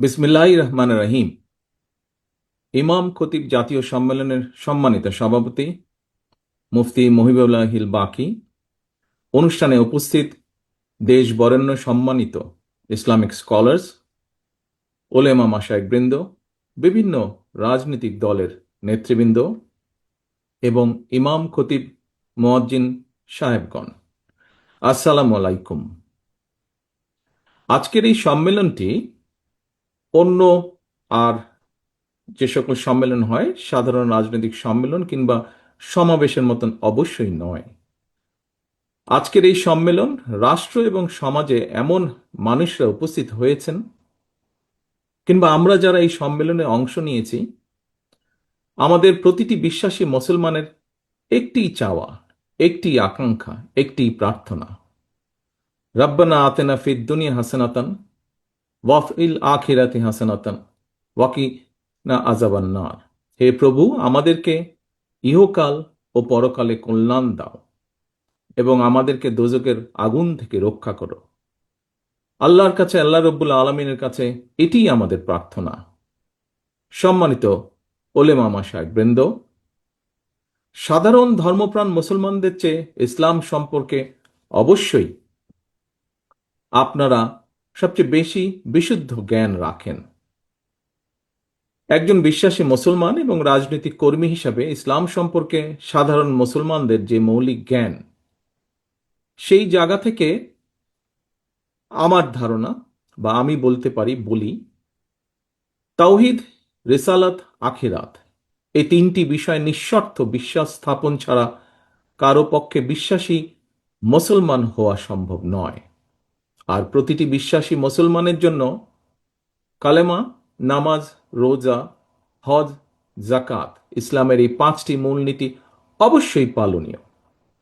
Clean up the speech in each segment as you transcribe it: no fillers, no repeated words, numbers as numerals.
বিসমিল্লাহির রহমানির রহিম। ইমাম খতিব জাতীয় সম্মেলনের সম্মানিত সভাপতি মুফতি মহিবুল্লাহিল বাকি, অনুষ্ঠানে উপস্থিত দেশ বরেণ্য সম্মানিত ইসলামিক স্কলার্স, ওলেমা মাশায়েখবৃন্দ, বিভিন্ন রাজনৈতিক দলের নেতৃবৃন্দ এবং ইমাম খতিব মুয়াজ্জিন সাহেবগণ, আসসালামু আলাইকুম। আজকের এই সম্মেলনটি অন্য আর যে সকল সম্মেলন হয় সাধারণ রাজনৈতিক সম্মেলন কিংবা সমাবেশের মতন অবশ্যই নয়। আজকের এই সম্মেলন রাষ্ট্র এবং সমাজে এমন মানুষরা উপস্থিত হয়েছেন কিংবা আমরা যারা এই সম্মেলনে অংশ নিয়েছি, আমাদের প্রতিটি বিশ্বাসী মুসলমানের একটি চাওয়া, একটি আকাঙ্ক্ষা, একটি প্রার্থনা, রব্বানা আতেনা ফিদ দুনিয়া হাসানাতান ওয়াফিল আখিরাতি হাসানাতান ওয়াকিনা আযাবান নার। হে প্রভু, আমাদেরকে ইহকাল ও পরকালে কল্যাণ দাও এবং আমাদেরকে দোজকের আগুন থেকে রক্ষা করো। আল্লাহর কাছে, আল্লাহ রব্বুল আলমিনের কাছে এটিই আমাদের প্রার্থনা। সম্মানিত ওলেমা মাশায়েখবৃন্দ, সাধারণ ধর্মপ্রাণ মুসলমানদের চেয়ে ইসলাম সম্পর্কে অবশ্যই আপনারা সবচেয়ে বেশি বিশুদ্ধ জ্ঞান রাখেন। একজন বিশ্বাসী মুসলমান এবং রাজনৈতিক কর্মী হিসাবে ইসলাম সম্পর্কে সাধারণ মুসলমানদের যে মৌলিক জ্ঞান, সেই জায়গা থেকে আমার ধারণা বা আমি বলতে পারি, বলি, তাওহিদ, রিসালাত, আখিরাত, এই তিনটি বিষয় নিঃশর্ত বিশ্বাস স্থাপন ছাড়া কারো পক্ষে বিশ্বাসী মুসলমান হওয়া সম্ভব নয়। আর প্রতিটি বিশ্বাসী মুসলমানের জন্য কালেমা, নামাজ, রোজা, হজ, জাকাত, ইসলামের এই পাঁচটি মূলনীতি অবশ্যই পালনীয়,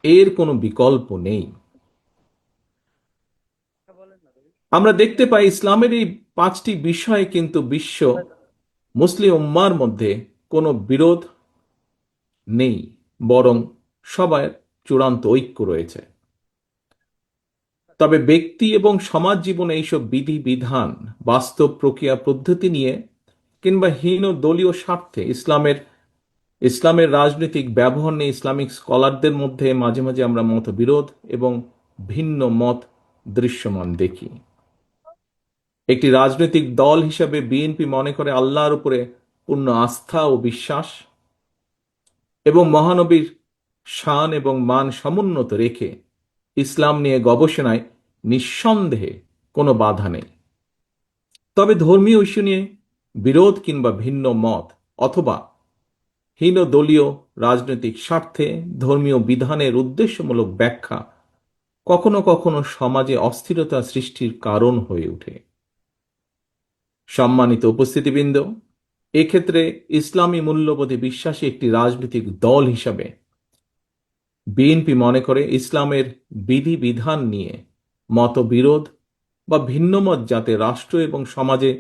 এর কোনো বিকল্প নেই। আমরা দেখতে পাই ইসলামের এই পাঁচটি বিষয়ে কিন্তু বিশ্ব মুসলিম উম্মার মধ্যে কোনো বিরোধ নেই, বরং সবার চূড়ান্ত ঐক্য রয়েছে। তবে ব্যক্তি এবং সমাজ জীবনে এইসব বিধি বিধান, বাস্তব প্রক্রিয়া পদ্ধতি নিয়ে কিংবা হীন দলীয় স্বার্থে ইসলামের রাজনৈতিক ব্যবহার নিয়ে ইসলামিক স্কলারদের মধ্যে মাঝে মাঝে আমরা মতবিরোধ এবং ভিন্ন মত দৃশ্যমান দেখি। একটি রাজনৈতিক দল হিসাবে বিএনপি মনে করে আল্লাহর উপরে পূর্ণ আস্থা ও বিশ্বাস এবং মহানবীর শান এবং মান সমুন্নত রেখে ইসলাম নিয়ে গবেষণায় নিঃসন্দেহে কোনো বাধা নেই। তবে ধর্মীয় ইস্যু নিয়ে বিরোধ কিংবা ভিন্ন মত অথবা হীন দলীয় রাজনৈতিক স্বার্থে ধর্মীয় বিধানের উদ্দেশ্যমূলক ব্যাখ্যা কখনো কখনো সমাজে অস্থিরতা সৃষ্টির কারণ হয়ে ওঠে। সম্মানিত উপস্থিতিবৃন্দ, এক্ষেত্রে ইসলামী মূল্যবোধে বিশ্বাসী একটি রাজনৈতিক দল হিসাবে বিএনপি মনে করে ইসলামের বিধি বিধান নিয়ে মতবিরোধ বা ভিন্নমত যাতে রাষ্ট্র এবং সমাজে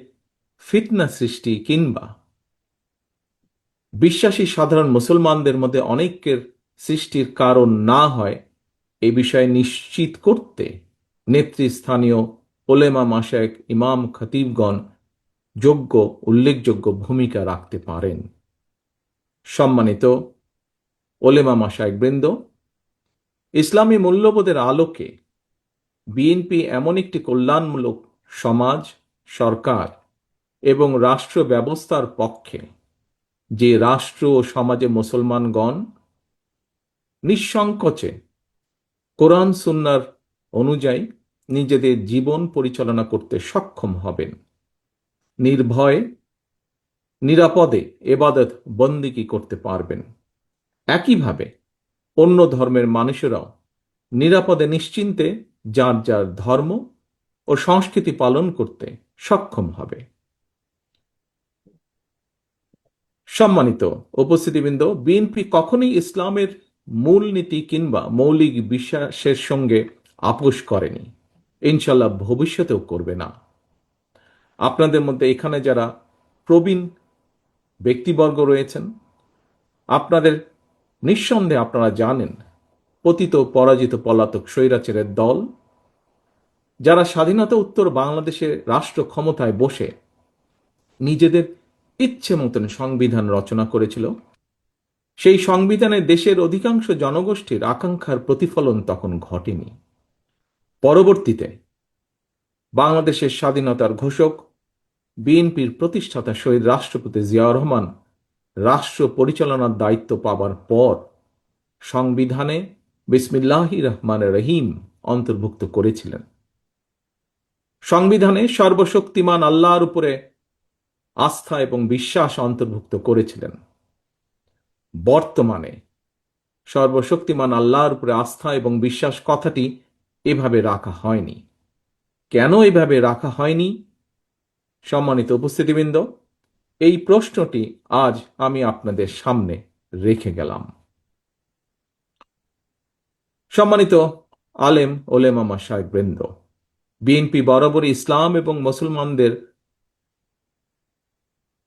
ফিতনা সৃষ্টি কিংবা বিশ্বাসী সাধারণ মুসলমানদের মধ্যে অনৈক্যের সৃষ্টির কারণ না হয়, এ বিষয়ে নিশ্চিত করতে নেতৃস্থানীয় ওলেমা মাশায়েখ, ইমাম খতিবগণ উল্লেখযোগ্য ভূমিকা রাখতে পারেন। সম্মানিত ওলেমা মাশায়েখবৃন্দ, ইসলামী মূল্যবোধের আলোকে বিএনপি এমন একটি কল্যাণমূলক সমাজ, সরকার এবং রাষ্ট্র ব্যবস্থার পক্ষে যে রাষ্ট্র ও সমাজে মুসলমানগণ নিঃসংকোচে কোরআন সুন্নাহর অনুযায়ী নিজেদের জীবন পরিচালনা করতে সক্ষম হবেন, নির্ভয়ে নিরাপদে এবাদত বন্দিগি করতে পারবেন। একইভাবে অন্য ধর্মের মানুষেরাও নিরাপদে নিশ্চিন্তে যার যার ধর্ম ও সংস্কৃতি পালন করতে সক্ষম হবে। সম্মানিত উপস্থিতিবৃন্দ, বিএনপি কখনোই ইসলামের মূলনীতি কিংবা মৌলিক বিশ্বাসের সঙ্গে আপোষ করেনি, ইনশাল্লাহ ভবিষ্যতেও করবে না। আপনাদের মধ্যে এখানে যারা প্রবীণ ব্যক্তিবর্গ রয়েছেন, আপনাদের নিঃসন্দেহে আপনারা জানেন পতিত পরাজিত পলাতক স্বৈরাচারের দল যারা স্বাধীনতা উত্তর বাংলাদেশে রাষ্ট্র ক্ষমতায় বসে নিজেদের ইচ্ছে মতন সংবিধান রচনা করেছিল। সেই সংবিধানে দেশের অধিকাংশ জনগোষ্ঠীর আকাঙ্ক্ষার প্রতিফলন তখন ঘটেনি। পরবর্তীতে বাংলাদেশের স্বাধীনতার ঘোষক, বিএনপির প্রতিষ্ঠাতা শহীদ রাষ্ট্রপতি জিয়াউর রহমান রাষ্ট্র পরিচালনার দায়িত্ব পাবার পর সংবিধানে বিসমিল্লাহির রহমানির রহিম অন্তর্ভুক্ত করেছিলেন। সংবিধানে সর্বশক্তিমান আল্লাহর উপরে আস্থা এবং বিশ্বাস অন্তর্ভুক্ত করেছিলেন। বর্তমানে সর্বশক্তিমান আল্লাহর উপরে আস্থা এবং বিশ্বাস কথাটি এভাবে রাখা হয়নি। কেন এভাবে রাখা হয়নি? সম্মানিত উপস্থিতিবৃন্দ, এই প্রশ্নটি আজ আমি আপনাদের সামনে রেখে গেলাম। সম্মানিত আলেম ওলেমা মাশায়েখবৃন্দ, বিএনপি বরাবরই ইসলাম এবং মুসলমানদের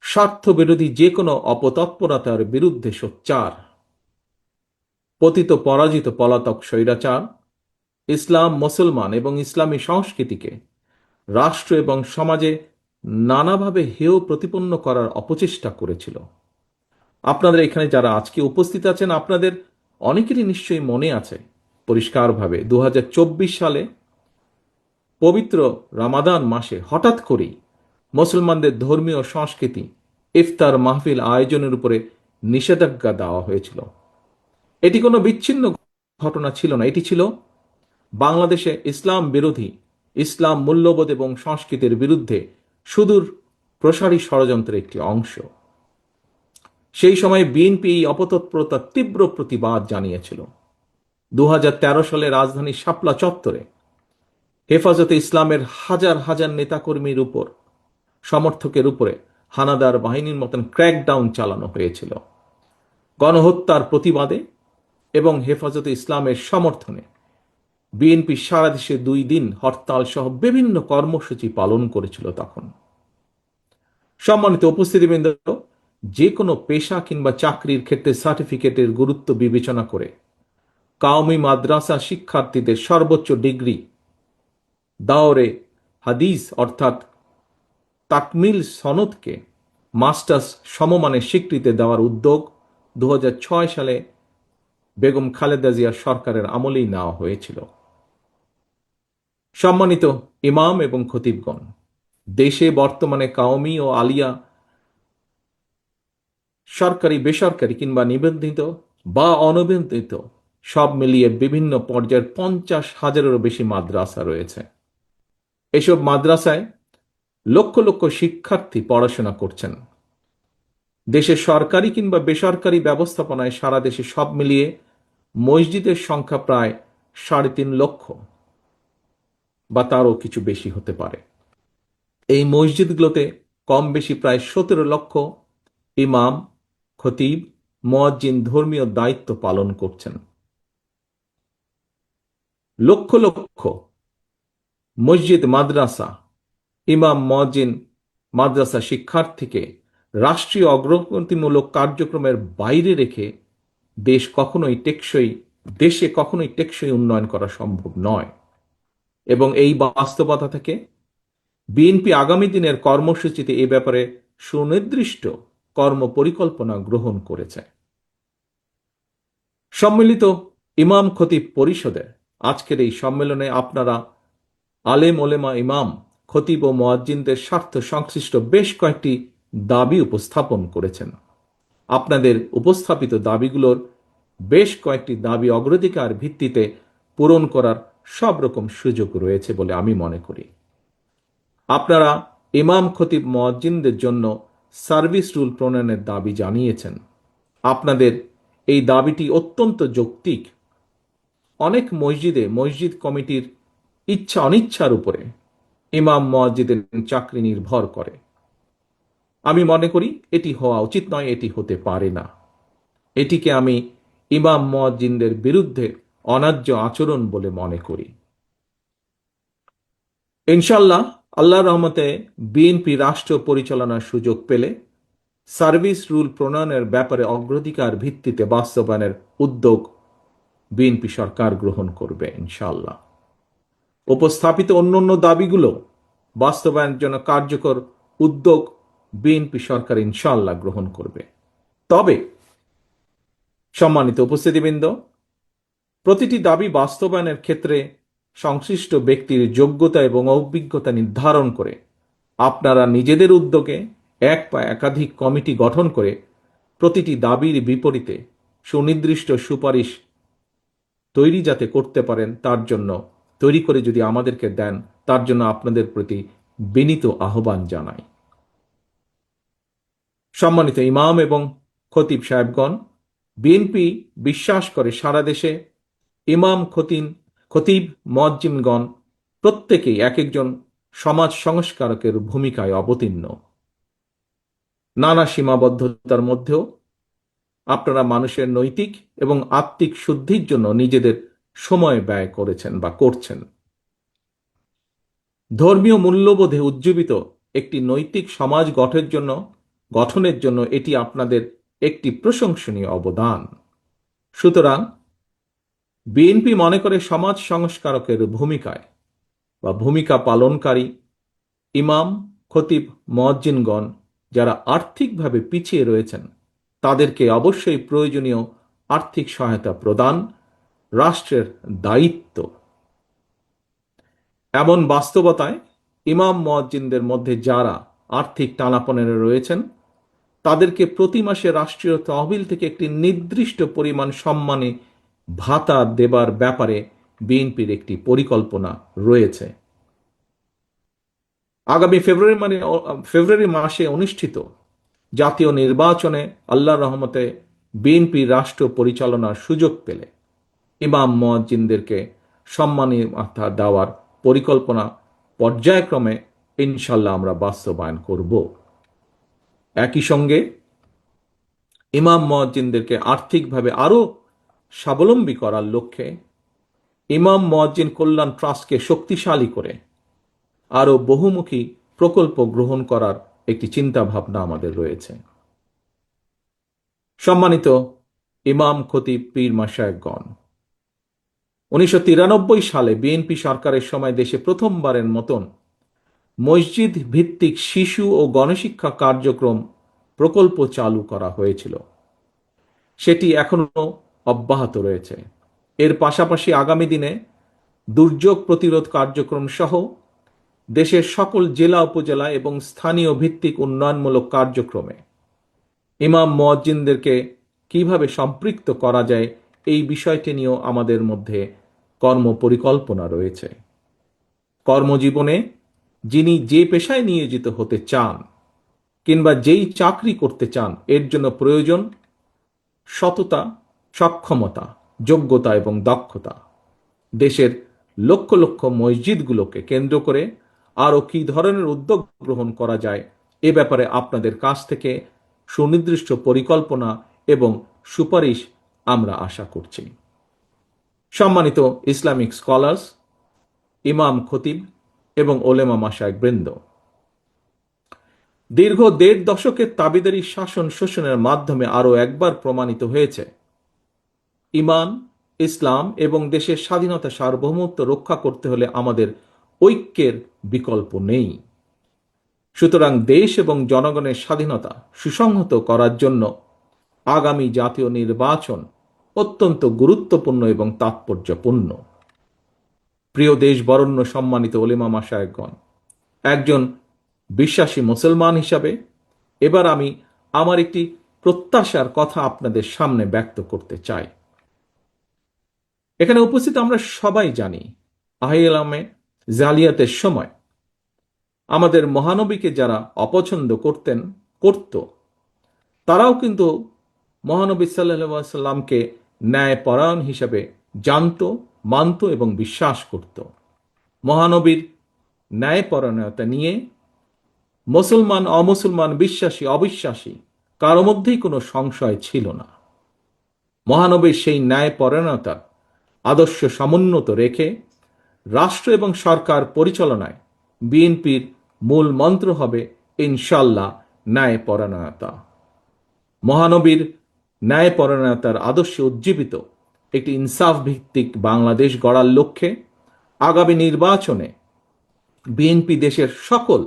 স্বার্থ বিরোধী যে কোনো অপতৎপরতার বিরুদ্ধে সোচ্চার। পতিত পরাজিত পলাতক স্বৈরাচার ইসলাম, মুসলমান এবং ইসলামী সংস্কৃতিকে রাষ্ট্র এবং সমাজে নানাভাবে হেয় প্রতিপন্ন করার অপচেষ্টা করেছিল। আপনাদের এখানে যারা আজকে উপস্থিত আছেন, আপনাদের অনেকেরই নিশ্চয়ই মনে আছে পরিষ্কারভাবে 2024 সালে পবিত্র রমাদান মাসে হঠাৎ করেই মুসলমানদের ধর্মীয় সংস্কৃতি ইফতার মাহফিল আয়োজনের উপরে নিষেধাজ্ঞা দেওয়া হয়েছিল। এটি কোনো বিচ্ছিন্ন ঘটনা ছিল না, এটি ছিল বাংলাদেশে ইসলাম বিরোধী, ইসলাম মূল্যবোধ এবং সংস্কৃতির বিরুদ্ধে সুদূর প্রসারী ষড়যন্ত্রের একটি অংশ। সেই সময় বিএনপি এই অপতৎপরতার তীব্র প্রতিবাদ জানিয়েছিল। 2013 সালে রাজধানীর শাপলা চত্বরে হেফাজতে ইসলামের হাজার হাজার নেতাকর্মীর উপর, সমর্থকের উপরে হানাদার বাহিনীর মতন ক্র্যাকডাউন চালানো হয়েছিল। গণহত্যার প্রতিবাদে এবং হেফাজতে ইসলামের সমর্থনে বিএনপি সারা দেশে 2 দিন হরতাল সহ বিভিন্ন কর্মসূচি পালন করেছিল তখন। সম্মানিত উপস্থিতিবৃন্দ, যে কোনো পেশা কিংবা চাকরির ক্ষেত্রে সার্টিফিকেটের গুরুত্ব বিবেচনা করে কাওমি মাদ্রাসা শিক্ষার্থীদের সর্বোচ্চ ডিগ্রি দাওরে হাদিস অর্থাৎ তাকমিল সনদকে মাস্টার্স সমমানের স্বীকৃতি দেওয়ার উদ্যোগ 2006 সালে বেগম খালেদা জিয়া সরকারের আমলেই নেওয়া হয়েছিল। সম্মানিত ইমাম এবং খতিবগণ, দেশে বর্তমানে কাওমি ও আলিয়া সরকারি, বেসরকারি কিংবা নিবন্ধিত বা অনিবন্ধিত সব মিলিয়ে বিভিন্ন পর্যায়ের 50,000-এরও বেশি মাদ্রাসা রয়েছে। এসব মাদ্রাসায় লক্ষ লক্ষ শিক্ষার্থী পড়াশোনা করছেন। দেশের সরকারি কিংবা বেসরকারি ব্যবস্থাপনায় সারা দেশে সব মিলিয়ে মসজিদের সংখ্যা প্রায় 3.5 লক্ষ বা তারও কিছু বেশি হতে পারে। এই মসজিদগুলোতে কম বেশি প্রায় 17 লক্ষ ইমাম, খতিব, মুয়াজ্জিন ধর্মীয় দায়িত্ব পালন করছেন। লক্ষ লক্ষ মসজিদ, মাদ্রাসা, ইমাম, মুয়াজ্জিন, মাদ্রাসা শিক্ষার্থীকে রাষ্ট্রীয় অগ্রগতিমূলক কার্যক্রমের বাইরে রেখে দেশে কখনোই টেকসই উন্নয়ন করা সম্ভব নয়। এবং এই বাস্তবতা থেকে বিএনপি আগামী দিনের কর্মসূচিতে এ ব্যাপারে সুনির্দিষ্ট কর্ম পরিকল্পনা গ্রহণ করেছে। সম্মিলিত ইমাম খতিব পরিষদের আজকের এই সম্মেলনে আপনারা আলেম ওলেমা, ইমাম, খতিব ও মুয়াজ্জিনদের স্বার্থ সংশ্লিষ্ট বেশ কয়েকটি দাবি উপস্থাপন করেছেন। আপনাদের উপস্থাপিত দাবিগুলোর বেশ কয়েকটি দাবি অগ্রাধিকার ভিত্তিতে পূরণ করার সব রকম সুযোগ রয়েছে বলে আমি মনে করি। আপনারা ইমাম, খতিব, মুয়াজ্জিনদের জন্য সার্ভিস রুল প্রণয়নের দাবি জানিয়েছেন। আপনাদের এই দাবিটি অত্যন্ত যৌক্তিক। অনেক মসজিদে মসজিদ কমিটির ইচ্ছা অনিচ্ছার উপরে ইমাম, মুয়াজ্জিনের চাকরি নির্ভর করে। আমি মনে করি এটি হওয়া উচিত নয়, এটি হতে পারে না। এটিকে আমি ইমাম, মুয়াজ্জিনদের বিরুদ্ধে অন্যায্য আচরণ বলে মনে করি। ইনশাল্লাহ আল্লাহর রহমতে বিএনপি রাষ্ট্র পরিচালনার সুযোগ পেলে সার্ভিস রুল প্রণয়নের ব্যাপারে অগ্রাধিকার ভিত্তিতে বাস্তবায়নের উদ্যোগ বিএনপি সরকার গ্রহণ করবে ইনশাল্লাহ। উপস্থাপিত অন্যান্য দাবিগুলো বাস্তবায়নের জন্য কার্যকর উদ্যোগ বিএনপি সরকার ইনশাআল্লাহ গ্রহণ করবে। তবে সম্মানিত উপস্থিতিবৃন্দ, প্রতিটি দাবি বাস্তবায়নের ক্ষেত্রে সংশ্লিষ্ট ব্যক্তির যোগ্যতা এবং অভিজ্ঞতা নির্ধারণ করে আপনারা নিজেদের উদ্যোগে এক বা একাধিক কমিটি গঠন করে প্রতিটি দাবির বিপরীতে সুনির্দিষ্ট সুপারিশ তৈরি যাতে করতে পারেন তার জন্য তৈরি করে যদি আমাদেরকে দেন, তার জন্য আপনাদের প্রতি বিনীত আহ্বান জানাই। সম্মানিত ইমাম এবং খতিব সাহেবগণ, বিএনপি বিশ্বাস করে সারা দেশে ইমাম, খতিব, মুয়াজ্জিমগণ প্রত্যেকেই এক একজন সমাজ সংস্কারকের ভূমিকায় অবতীর্ণ। নানা সীমাবদ্ধতার মধ্যেও আপনারা মানুষের নৈতিক এবং আত্মিক শুদ্ধির জন্য নিজেদের সময় ব্যয় করেছেন বা করছেন। ধর্মীয় মূল্যবোধে উজ্জীবিত একটি নৈতিক সমাজ গঠনের জন্য এটি আপনাদের একটি প্রশংসনীয় অবদান। সুতরাং বিএনপি মনে করে সমাজ সংস্কারকের ভূমিকা পালনকারী ইমাম, খতিব, মুয়াজ্জিনগণ যারা আর্থিকভাবে পিছিয়ে রয়েছেন তাদেরকে অবশ্যই প্রয়োজনীয় আর্থিক সহায়তা প্রদান রাষ্ট্রের দায়িত্ব। এমন বাস্তবতায় ইমাম, মুয়াজ্জিনদের মধ্যে যারা আর্থিক টানাপোড়েনে রয়েছেন তাদেরকে প্রতি মাসে রাষ্ট্রীয় তহবিল থেকে একটি নির্দিষ্ট পরিমাণ সম্মানী ভাতা দেবার ব্যাপারে বিএনপির একটি পরিকল্পনা রয়েছে। আগামী ফেব্রুয়ারি মাসে অনুষ্ঠিত জাতীয় নির্বাচনে আল্লাহর রহমতে বিএনপি রাষ্ট্র পরিচালনার সুযোগ পেলে ইমাম, মুয়াজ্জিনদেরকে সম্মানী ভাতা দেওয়ার পরিকল্পনা পর্যায়ক্রমে ইনশাল্লাহ আমরা বাস্তবায়ন করব। একই সঙ্গে ইমাম, মুয়াজ্জিনদেরকে আর্থিকভাবে আরো স্বাবলম্বী করার লক্ষ্যে ইমাম, মুয়াজ্জিন কল্যাণ ট্রাস্টকে শক্তিশালী করে আরো বহুমুখী প্রকল্প গ্রহণ করার একটি চিন্তা ভাবনা আমাদের রয়েছে। সম্মানিত ইমাম, খতিব, পীর, মাশায়েখগণ, 1993 সালে বিএনপি সরকারের সময় দেশে প্রথমবারের মতন মসজিদ ভিত্তিক শিশু ও গণশিক্ষা কার্যক্রম প্রকল্প চালু করা হয়েছিল। সেটি এখনো অব্যাহত রয়েছে। এর পাশাপাশি আগামী দিনে দুর্যোগ প্রতিরোধ কার্যক্রম সহ দেশের সকল জেলা, উপজেলা এবং স্থানীয় ভিত্তিক উন্নয়নমূলক কার্যক্রমে ইমাম, মুয়াজ্জিনদেরকে কিভাবে সম্পৃক্ত করা যায় এই বিষয়টি নিয়েও আমাদের মধ্যে কর্ম পরিকল্পনা রয়েছে। কর্মজীবনে যিনি যে পেশায় নিয়োজিত হতে চান কিংবা যেই চাকরি করতে চান এর জন্য প্রয়োজন সততা, সক্ষমতা, যোগ্যতা এবং দক্ষতা। দেশের লক্ষ লক্ষ মসজিদগুলোকে কেন্দ্র করে আরও কি ধরনের উদ্যোগ গ্রহণ করা যায় এ ব্যাপারে আপনাদের কাছ থেকে সুনির্দিষ্ট পরিকল্পনা এবং সুপারিশ আমরা আশা করছি। সম্মানিত ইসলামিক স্কলার্স, ইমাম, খতিব এবং ওলেমা মাশায়েখ বৃন্দ, দীর্ঘ ১.৫ দশকের তাবিদারি শাসন শোষণের মাধ্যমে আরো একবার প্রমাণিত হয়েছে ইমান, ইসলাম এবং দেশের স্বাধীনতা, সার্বভৌমত্ব রক্ষা করতে হলে আমাদের ঐক্যের বিকল্প নেই। সুতরাং দেশ এবং জনগণের স্বাধীনতা সুসংহত করার জন্য আগামী জাতীয় নির্বাচন অত্যন্ত গুরুত্বপূর্ণ এবং তাৎপর্যপূর্ণ। প্রিয় দেশ বরণ্য সম্মানিত ওলেমা মাশায়েখগণ, একজন বিশ্বাসী মুসলমান হিসাবে এবার আমি আমার একটি প্রত্যাশার কথা আপনাদের সামনে ব্যক্ত করতে চাই। এখানে উপস্থিত আমরা সবাই জানি আহিলামে জালিয়াতের সময় আমাদের মহানবীকে যারা অপছন্দ করত তারাও কিন্তু মহানবী সাল্লাল্লাহু আলাইহি সাল্লামকে ন্যায়পরায়ণ হিসাবে জানত, মানত এবং বিশ্বাস করত। মহানবীর ন্যায়পরায়ণতা নিয়ে মুসলমান, অমুসলমান, বিশ্বাসী, অবিশ্বাসী কারো মধ্যেই কোনো সংশয় ছিল না। মহানবীর সেই ন্যায়পরায়ণতার আদর্শ সমুন্নত রেখে রাষ্ট্র এবং সরকার পরিচালনায় বিএনপির মূল মন্ত্র হবে ইনশাল্লাহ ন্যায়পরায়ণতা। মহানবীর ন্যায়পরায়ণতার আদর্শে উজ্জীবিত একটি ইনসাফ ভিত্তিক বাংলাদেশ গড়ার লক্ষ্যে আগামী নির্বাচনে বিএনপি দেশের সকল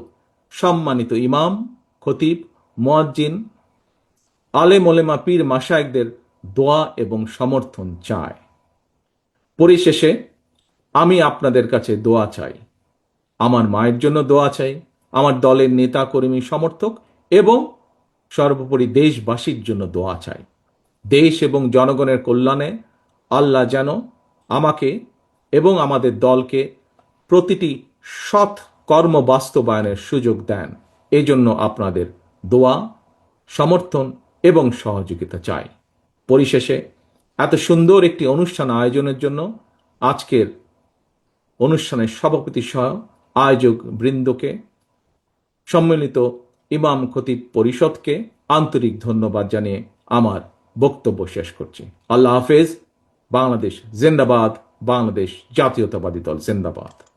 সম্মানিত ইমাম, খতিব, মুয়াজ্জিন, আলেম ওলেমা, পীর মাশায়েখদের দোয়া এবং সমর্থন চায়। পরিশেষে আমি আপনাদের কাছে দোয়া চাই। আমার মায়ের জন্য দোয়া চাই, আমার দলের নেতা কর্মী সমর্থক এবং সর্বোপরি দেশবাসীর জন্য দোয়া চাই। দেশ এবং জনগণের কল্যাণে আল্লাহ যেন আমাকে এবং আমাদের দলকে প্রতিটি সৎ কর্ম বাস্তবায়নের সুযোগ দেন। এই জন্য আপনাদের দোয়া, সমর্থন এবং সহযোগিতা চাই। পরিশেষে এত সুন্দর একটি অনুষ্ঠান আয়োজনের জন্য আজকের অনুষ্ঠানের সভাপতি সহ আয়োজক বৃন্দকে, সম্মিলিত ইমাম খতিব পরিষদকে আন্তরিক ধন্যবাদ জানিয়ে আমার বক্তব্য শেষ করছি। আল্লাহ হাফেজ। বাংলাদেশ জিন্দাবাদ। বাংলাদেশ জাতীয়তাবাদী দল জিন্দাবাদ।